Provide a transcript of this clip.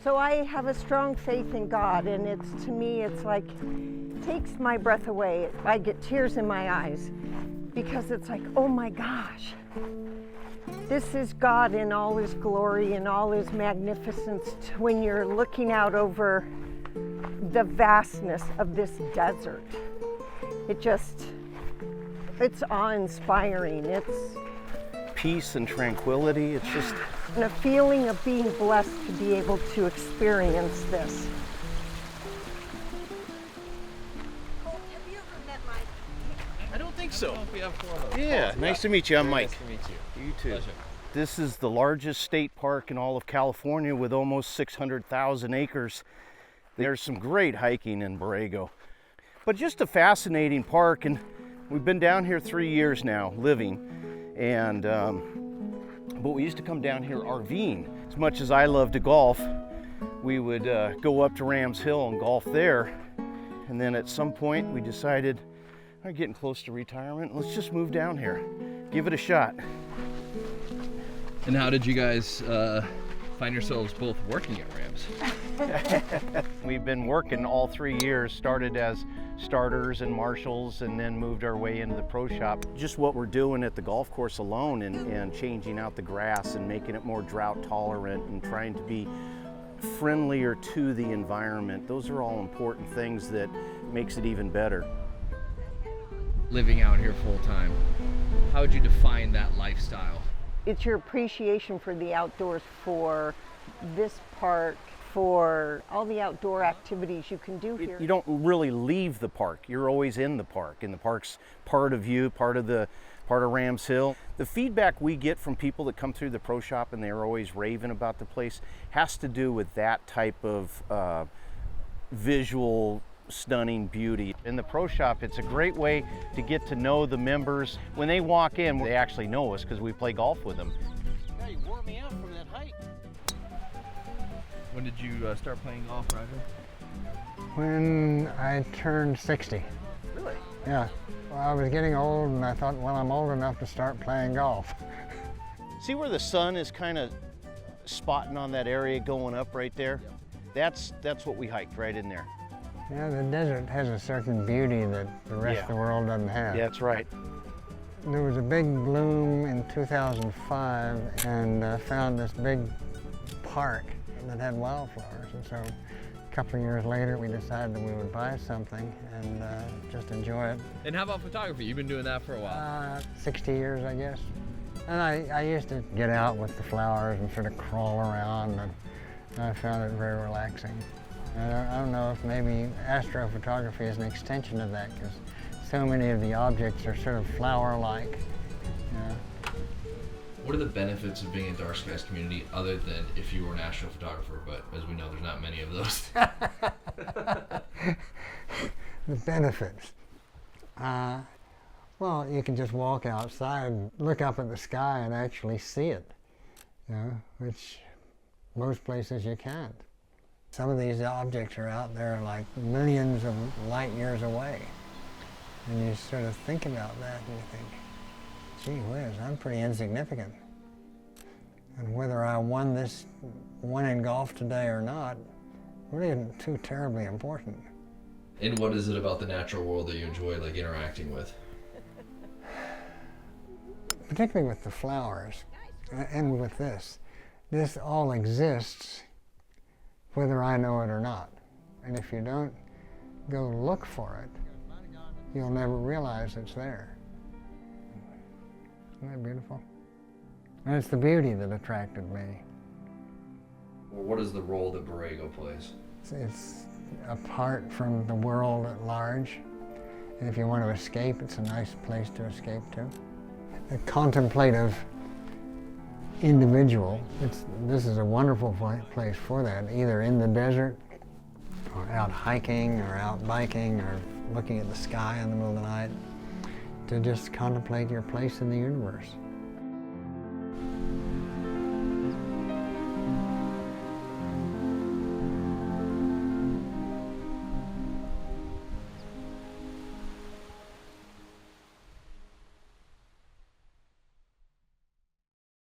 So I have a strong faith in God, and to me, it's like, takes my breath away. I get tears in my eyes because it's like, oh my gosh, this is God in all his glory and all his magnificence when you're looking out over the vastness of this desert. It's awe-inspiring. It's peace and tranquility. It's just and a feeling of being blessed to be able to experience this. Colt, have you ever met Mike? I don't think so. We have four. Yeah, nice to meet you. I'm Mike. Nice to meet you. You too. Pleasure. This is the largest state park in all of California with almost 600,000 acres. There's some great hiking in Borrego, but just a fascinating park. And we've been down here 3 years now living, and but we used to come down here RVing. As much as I love to golf, we would go up to Rams Hill and golf there. And then at some point we decided, we're getting close to retirement, let's just move down here, give it a shot. And how did you guys find yourselves both working at Rams? We've been working all 3 years, started as starters and marshals, and then moved our way into the pro shop. Just what we're doing at the golf course alone, and changing out the grass and making it more drought tolerant and trying to be friendlier to the environment. Those are all important things that makes it even better. Living out here full time, how would you define that lifestyle? It's your appreciation for the outdoors, for this park, for all the outdoor activities you can do here. You don't really leave the park. You're always in the park, and the park's part of you, part of Rams Hill. The feedback we get from people that come through the pro shop and they're always raving about the place has to do with that type of visual stunning beauty. In the pro shop, it's a great way to get to know the members. When they walk in, they actually know us because we play golf with them. Yeah, you wore me out from that hike. When did you start playing golf, Roger? When I turned 60. Really? Yeah. Well, I was getting old, and I thought, well, I'm old enough to start playing golf. See where the sun is kind of spotting on that area going up right there? That's what we hiked right in there. Yeah, the desert has a certain beauty that the rest of the world doesn't have. Yeah, that's right. There was a big bloom in 2005, and found this big park that had wildflowers. And so a couple of years later, we decided that we would buy something and just enjoy it. And how about photography? You've been doing that for a while. 60 years, I guess. And I used to get out with the flowers and sort of crawl around, and I found it very relaxing. I don't know if maybe astrophotography is an extension of that, because so many of the objects are sort of flower-like. Yeah. What are the benefits of being a dark skies community other than if you were an astrophotographer, but as we know, there's not many of those? The benefits. Well, you can just walk outside and look up at the sky and actually see it, you know, which most places you can't. Some of these objects are out there like millions of light years away. And you sort of think about that and you think, gee whiz, I'm pretty insignificant. And whether I won in golf today or not really isn't too terribly important. And what is it about the natural world that you enjoy, like, interacting with? Particularly with the flowers and with this. This all exists whether I know it or not. And if you don't go look for it, you'll never realize it's there. Isn't that beautiful? And it's the beauty that attracted me. Well, what is the role that Borrego plays? It's apart from the world at large. And if you want to escape, it's a nice place to escape to. A contemplative individual, this is a wonderful place for that, either in the desert, or out hiking, or out biking, or looking at the sky in the middle of the night, to just contemplate your place in the universe.